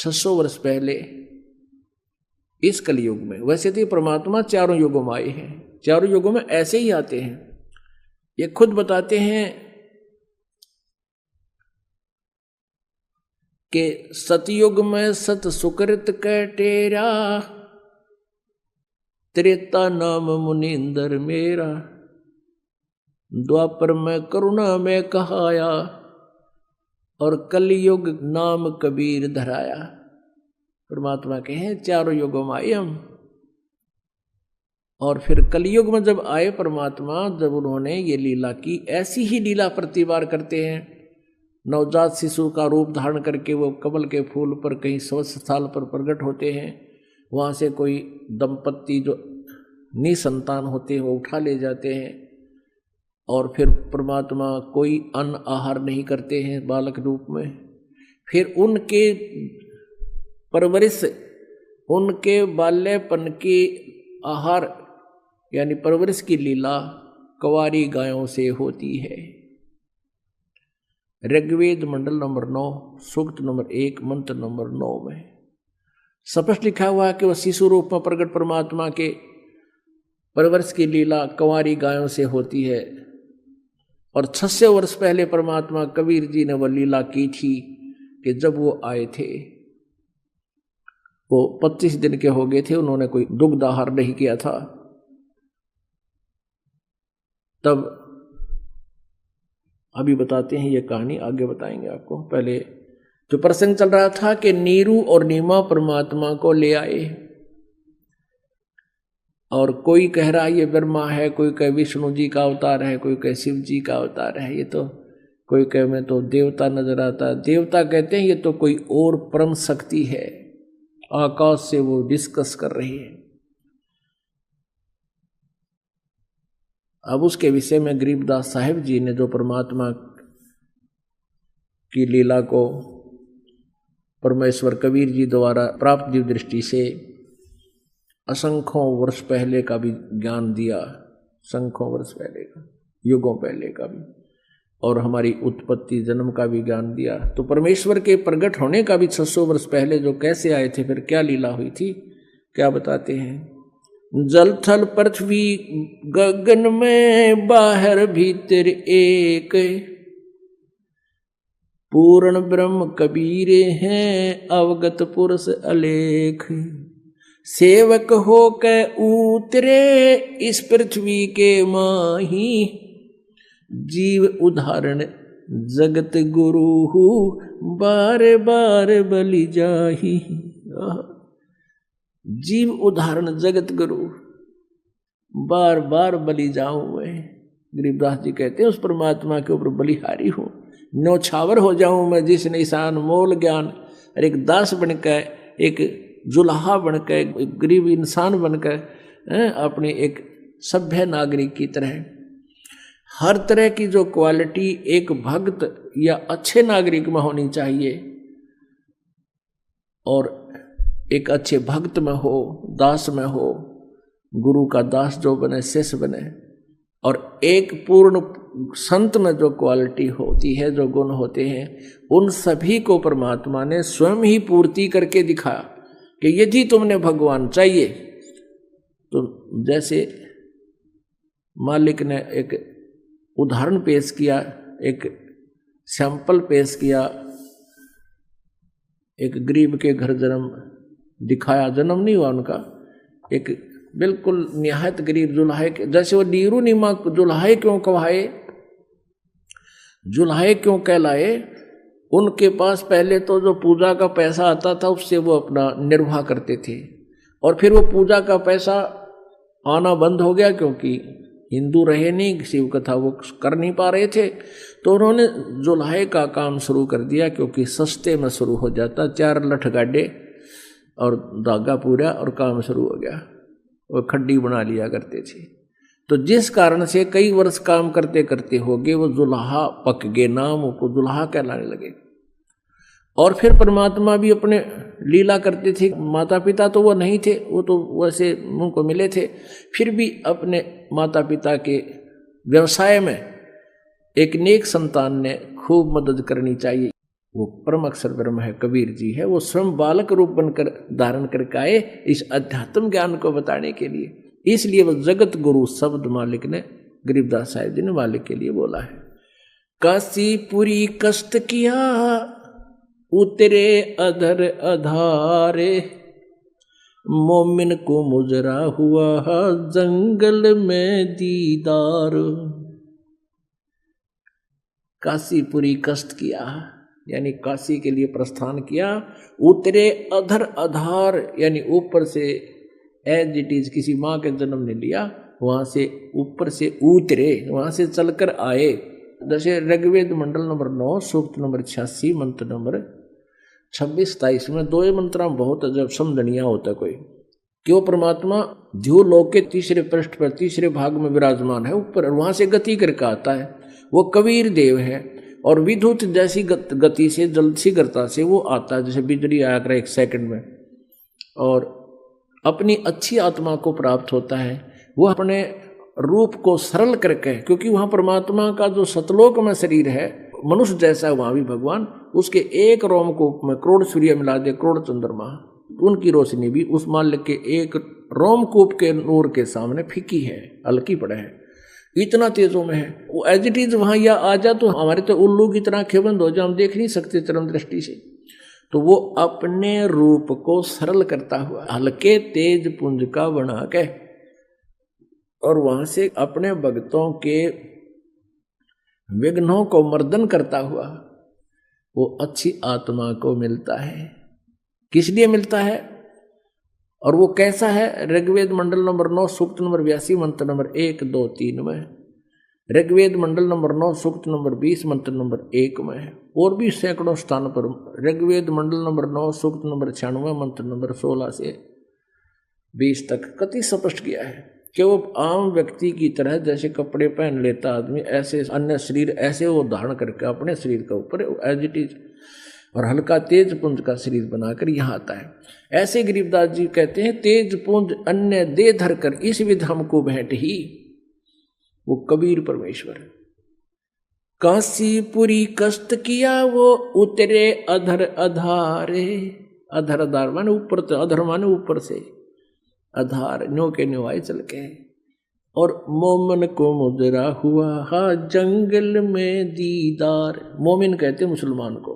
600 वर्ष पहले इस कलयुग में। वैसे तो परमात्मा चारों युगों में आए हैं, चारों युगों में ऐसे ही आते हैं। ये खुद बताते हैं कि सतयुग में सत सुकृत कै टेरा, त्रेता नाम मुनिंदर मेरा, द्वापर में करुणा में कहाया, और कलयुग नाम कबीर धराया। परमात्मा के हैं चारों युगों में आए हम। और फिर कलयुग में जब आए परमात्मा, जब उन्होंने ये लीला की, ऐसी ही लीला प्रति बार करते हैं। नवजात शिशु का रूप धारण करके वो कमल के फूल पर कहीं स्वच्छ स्थल पर प्रकट होते हैं। वहाँ से कोई दंपत्ति जो निसंतान होते हैं वो उठा ले जाते हैं, और फिर परमात्मा कोई अन्न आहार नहीं करते हैं बालक रूप में। फिर उनके परवरिश, उनके बाल्यपन की आहार यानी परवरिश की लीला कुंवारी गायों से होती है। ऋग्वेद मंडल नंबर 9 सूक्त नंबर 1 मंत्र नंबर 9 में स्पष्ट लिखा हुआ है कि वह शिशु रूप में प्रकट परमात्मा के परवरिश की लीला कुंवारी गायों से होती है। और 600 वर्ष पहले परमात्मा कबीर जी ने वह लीला की थी कि जब वो आए थे, वो 25 दिन के हो गए थे, उन्होंने कोई दुग्ध आहार नहीं किया था। तब अभी बताते हैं ये कहानी, आगे बताएंगे आपको। पहले जो प्रसंग चल रहा था कि नीरू और नीमा परमात्मा को ले आए, और कोई कह रहा ये ब्रह्मा है, कोई कहे विष्णु जी का अवतार है, कोई कहे शिव जी का अवतार है, ये तो कोई कहे में तो देवता नजर आता है। देवता कहते हैं ये तो कोई और परम शक्ति है, आकाश से वो डिस्कस कर रही है। अब उसके विषय में गरीबदास साहिब जी ने जो परमात्मा की लीला को परमेश्वर कबीर जी द्वारा प्राप्त दिव्य दृष्टि से असंख्यों वर्ष पहले का भी ज्ञान दिया, संख्यों वर्ष पहले का, युगों पहले का भी, और हमारी उत्पत्ति जन्म का भी ज्ञान दिया। तो परमेश्वर के प्रकट होने का भी 600 वर्ष पहले जो कैसे आए थे, फिर क्या लीला हुई थी, क्या बताते हैं। जल थल पृथ्वी गगन में बाहर भीतर एक, पूर्ण ब्रह्म कबीरे हैं अवगत पुरुष अलेख। सेवक हो के उतरे इस पृथ्वी के माही, जीव उदाहरण जगत गुरु बार बार बलि जाही। जीव उदाहरण जगत गुरु बार बार बलि जाऊं मैं। गरीबदास जी कहते हैं उस परमात्मा के ऊपर बलिहारी हूं, न्यौछावर हो जाऊं मैं, जिस निशान मोल ज्ञान, और एक दास बनकर, एक जुल्हा बनकर, एक गरीब इंसान बनकर, अपने एक सभ्य नागरिक की तरह हर तरह की जो क्वालिटी एक भक्त या अच्छे नागरिक में होनी चाहिए, और एक अच्छे भक्त में हो, दास में हो, गुरु का दास जो बने, शिष्य बने, और एक पूर्ण संत में जो क्वालिटी होती है, जो गुण होते हैं, उन सभी को परमात्मा ने स्वयं ही पूर्ति करके दिखाया कि यदि तुमने भगवान चाहिए तो जैसे मालिक ने एक उदाहरण पेश किया, एक सैंपल पेश किया, एक गरीब के घर जन्म दिखाया, जन्म नहीं हुआ उनका, एक बिल्कुल निहायत गरीब जुल्हे के, जैसे वो नीरू नीमा जुल्हे क्यों कहवाए, जुल्हे क्यों कहलाए, उनके पास पहले तो जो पूजा का पैसा आता था उससे वो अपना निर्वाह करते थे, और फिर वो पूजा का पैसा आना बंद हो गया क्योंकि हिंदू रहे नहीं, शिव कथा वो कर नहीं पा रहे थे, तो उन्होंने जुल्हे का काम शुरू कर दिया, क्योंकि सस्ते में शुरू हो जाता, 4 लठ गाडे और धागा पूरा और काम शुरू हो गया, वो खड्डी बना लिया करते थे। तो जिस कारण से कई वर्ष काम करते करते हो गए वो जुल्हा पक गए, नाम को जुल्हा कहलाने लगे। और फिर परमात्मा भी अपने लीला करते थे, माता पिता तो वो नहीं थे, वो तो वैसे उनको मिले थे, फिर भी अपने माता पिता के व्यवसाय में एक नेक संतान ने खूब मदद करनी चाहिए। वो परम अक्षर ब्रह्म है, कबीर जी है। वो स्वयं बालक रूप बनकर धारण करके आए इस अध्यात्म ज्ञान को बताने के लिए। इसलिए वो जगत गुरु शब्द मालिक ने, गरीबदास साहिब जी ने मालिक के लिए बोला है। काशीपुरी कष्ट किया उतरे अधर अधारे, मोमिन को मुजरा हुआ जंगल में दीदार। काशीपुरी कष्ट किया यानी काशी के लिए प्रस्थान किया। उतरे अधर आधार यानी ऊपर से, एज इट इज किसी माँ के जन्म ने लिया, वहां से ऊपर से उतरे, वहां से चलकर आए। जैसे ऋग्वेद मंडल नंबर 9 सूक्त नंबर 86 मंत्र नंबर 26-27 में दो मंत्र बहुत अजब समझनिया होता है कोई कि वो परमात्मा जो लोक के तीसरे पृष्ठ पर तीसरे भाग में विराजमान है ऊपर, वहां से गति करके आता है। वो कबीर देव है और विद्युत जैसी गति से, जल्द सी गति से वो आता है, जैसे बिजली आया करे 1 सेकंड में, और अपनी अच्छी आत्मा को प्राप्त होता है। वो अपने रूप को सरल करके, क्योंकि वहाँ परमात्मा का जो सतलोक में शरीर है मनुष्य जैसा, वहाँ भी भगवान उसके एक रोमकूप में करोड़ सूर्य मिला दे, करोड़ चंद्रमा, उनकी रोशनी भी उस माल्य के एक रोमकूप के नूर के सामने फीकी है, हल्की पड़े है, इतना तेजों में है वो। एज इट इज वहां या आ जा तो हमारे तो उल्लू की तरह आंखें बंद हो जाए, हम देख नहीं सकते चरम दृष्टि से। तो वो अपने रूप को सरल करता हुआ हल्के तेज पुंज का बना के, और वहां से अपने भक्तों के विघ्नों को मर्दन करता हुआ वो अच्छी आत्मा को मिलता है। किस लिए मिलता है और वो कैसा है? ऋग्वेद मंडल नंबर 9 सूक्त नंबर 82 मंत्र नंबर 1, 2, 3 में, ऋग्वेद मंडल नंबर 9 सूक्त नंबर 20 मंत्र नंबर 1 में है, और भी सैकड़ों स्थान पर ऋग्वेद मंडल नंबर 9 सूक्त नंबर 96 मंत्र नंबर 16 से 20 तक कति स्पष्ट किया है कि वो आम व्यक्ति की तरह जैसे कपड़े पहन लेता आदमी, ऐसे अन्य शरीर ऐसे वो धारण करके अपने शरीर के ऊपर एज इट इज और हल्का तेज पुंज का शरीर बनाकर यहाँ आता है। ऐसे गरीबदास जी कहते हैं, तेज पुंज अन्य दे धर कर इस विध हमको भेंट ही। वो कबीर परमेश्वर। काशीपुरी कष्ट किया वो उतरे अधर अधारे। अधर अधार माने ऊपर, तो अधर माने ऊपर से, आधार न्यो के न्यो आए चल के। और मोमिन को मुजरा हुआ हा जंगल में दीदार। मोमिन कहते मुसलमान को,